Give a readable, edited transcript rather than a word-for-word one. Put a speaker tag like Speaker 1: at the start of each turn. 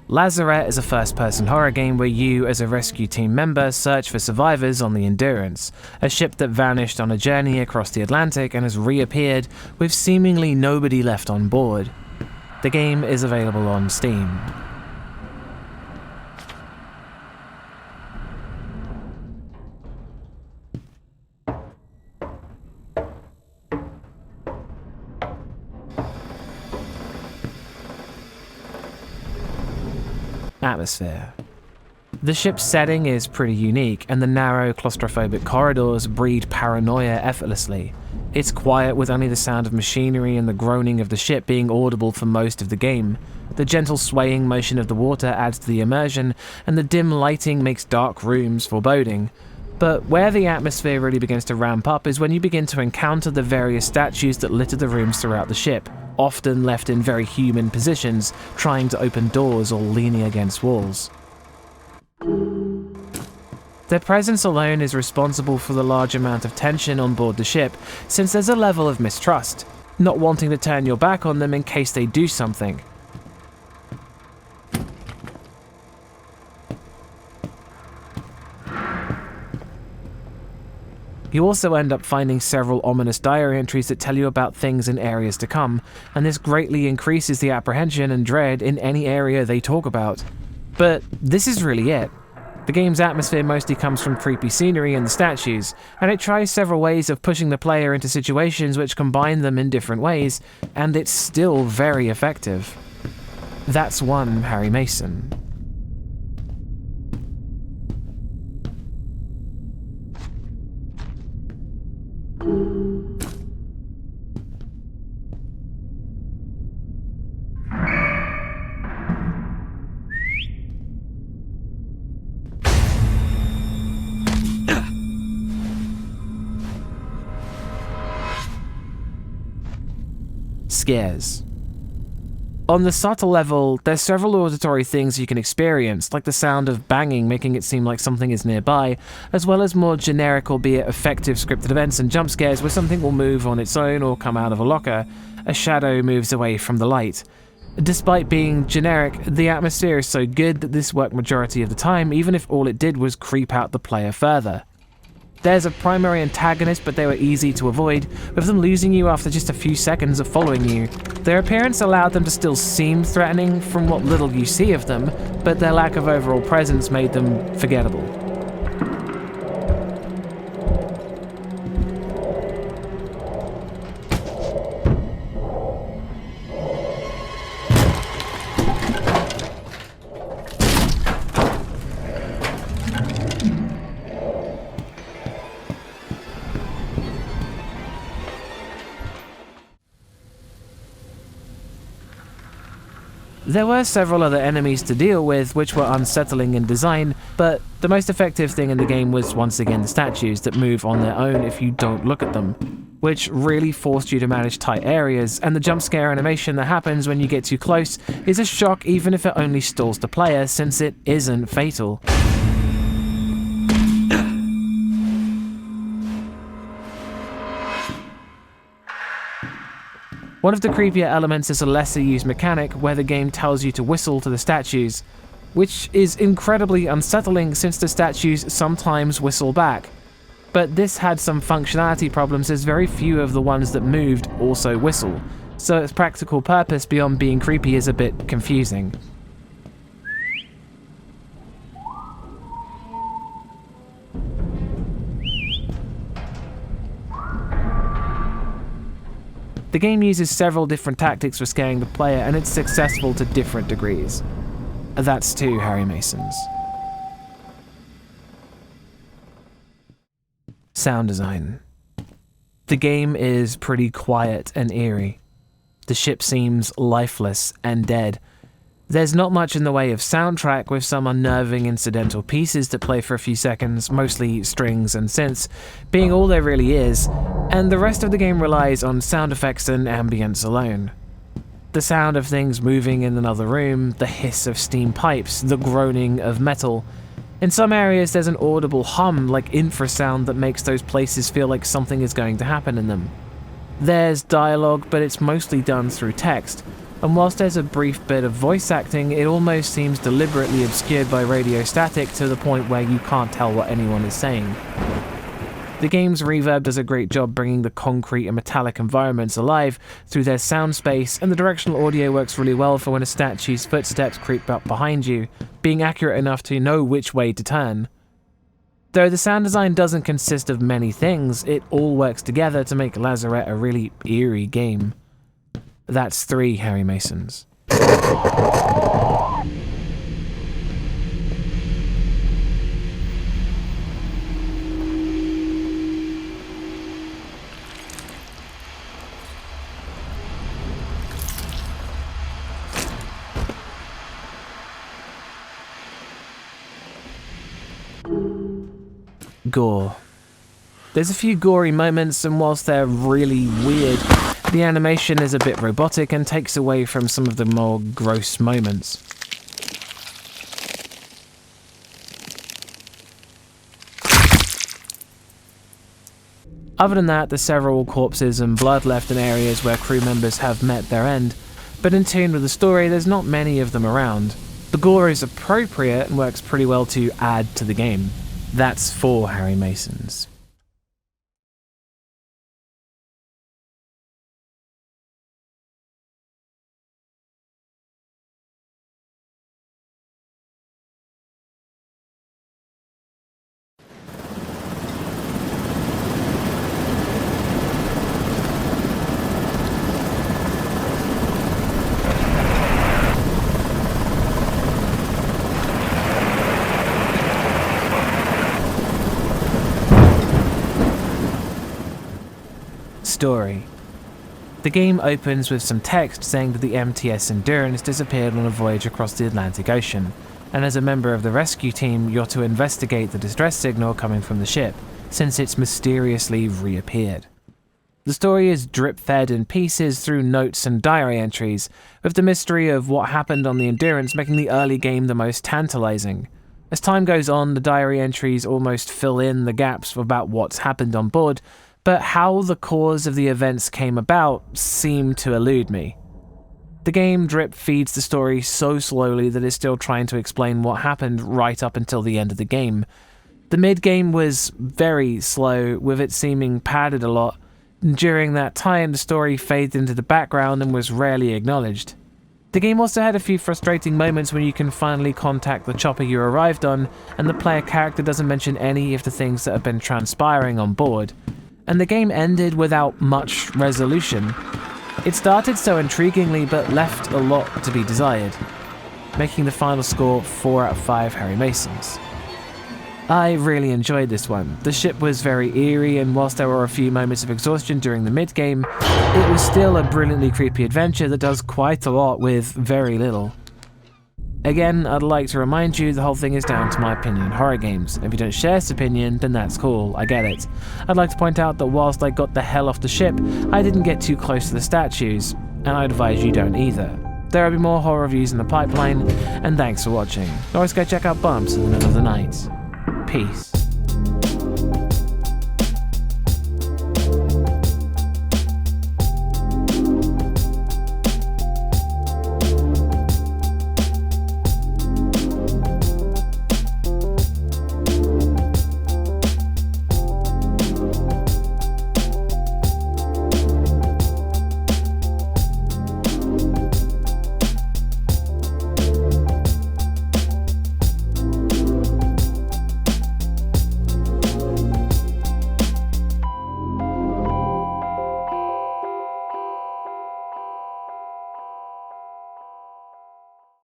Speaker 1: Lazaret is a first-person horror game where you, as a rescue team member, search for survivors on the Endurance, a ship that vanished on a journey across the Atlantic and has reappeared with seemingly nobody left on board. The game is available on Steam. Atmosphere. The ship's setting is pretty unique, and the narrow, claustrophobic corridors breed paranoia effortlessly. It's quiet, with only the sound of machinery and the groaning of the ship being audible for most of the game. The gentle swaying motion of the water adds to the immersion, and the dim lighting makes dark rooms foreboding. But where the atmosphere really begins to ramp up is when you begin to encounter the various statues that litter the rooms throughout the ship, often left in very human positions, trying to open doors or leaning against walls. Their presence alone is responsible for the large amount of tension on board the ship, since there's a level of mistrust, not wanting to turn your back on them in case they do something. You also end up finding several ominous diary entries that tell you about things in areas to come, and this greatly increases the apprehension and dread in any area they talk about. But this is really it. The game's atmosphere mostly comes from creepy scenery and the statues, and it tries several ways of pushing the player into situations which combine them in different ways, and it's still very effective. That's one Harry Mason. Scares. On the subtle level, there's several auditory things you can experience, like the sound of banging making it seem like something is nearby, as well as more generic albeit effective scripted events and jump scares where something will move on its own or come out of a locker, a shadow moves away from the light. Despite being generic, the atmosphere is so good that this worked majority of the time, even if all it did was creep out the player further. There's a primary antagonist, but they were easy to avoid, with them losing you after just a few seconds of following you. Their appearance allowed them to still seem threatening from what little you see of them, but their lack of overall presence made them forgettable. There were several other enemies to deal with which were unsettling in design, but the most effective thing in the game was once again the statues that move on their own if you don't look at them, which really forced you to manage tight areas, and the jump scare animation that happens when you get too close is a shock even if it only stalls the player, since it isn't fatal. One of the creepier elements is a lesser used mechanic where the game tells you to whistle to the statues, which is incredibly unsettling since the statues sometimes whistle back. But this had some functionality problems as very few of the ones that moved also whistle, so its practical purpose beyond being creepy is a bit confusing. The game uses several different tactics for scaring the player, and it's successful to different degrees. That's two Harry Masons. Sound design. The game is pretty quiet and eerie. The ship seems lifeless and dead. There's not much in the way of soundtrack, with some unnerving incidental pieces that play for a few seconds, mostly strings and synths, being all there really is, and the rest of the game relies on sound effects and ambience alone. The sound of things moving in another room, the hiss of steam pipes, the groaning of metal. In some areas there's an audible hum like infrasound that makes those places feel like something is going to happen in them. There's dialogue, but it's mostly done through text, and whilst there's a brief bit of voice acting, it almost seems deliberately obscured by radio static to the point where you can't tell what anyone is saying. The game's reverb does a great job bringing the concrete and metallic environments alive through their sound space, and the directional audio works really well for when a statue's footsteps creep up behind you, being accurate enough to know which way to turn. Though the sound design doesn't consist of many things, it all works together to make Lazaret a really eerie game. That's 3 Harry Masons. Gore. There's a few gory moments, and whilst they're really weird, the animation is a bit robotic and takes away from some of the more gross moments. Other than that, there's several corpses and blood left in areas where crew members have met their end, but in tune with the story, there's not many of them around. The gore is appropriate and works pretty well to add to the game. That's 4 Harry Masons. Story. The game opens with some text saying that the MTS Endurance disappeared on a voyage across the Atlantic Ocean, and as a member of the rescue team, you're to investigate the distress signal coming from the ship, since it's mysteriously reappeared. The story is drip-fed in pieces through notes and diary entries, with the mystery of what happened on the Endurance making the early game the most tantalizing. As time goes on, the diary entries almost fill in the gaps about what's happened on board, but how the cause of the events came about seemed to elude me. The game drip feeds the story so slowly that it's still trying to explain what happened right up until the end of the game. The mid-game was very slow, with it seeming padded a lot. During that time, the story faded into the background and was rarely acknowledged. The game also had a few frustrating moments when you can finally contact the chopper you arrived on, and the player character doesn't mention any of the things that have been transpiring on board. And the game ended without much resolution. It started so intriguingly but left a lot to be desired, making the final score 4 out of 5 Harry Masons. I really enjoyed this one. The ship was very eerie, and whilst there were a few moments of exhaustion during the mid-game, it was still a brilliantly creepy adventure that does quite a lot with very little. Again, I'd like to remind you the whole thing is down to my opinion on horror games. If you don't share this opinion, then that's cool, I get it. I'd like to point out that whilst I got the hell off the ship, I didn't get too close to the statues, and I'd advise you don't either. There will be more horror reviews in the pipeline, and thanks for watching. Always go check out Bumps in the middle of the night. Peace.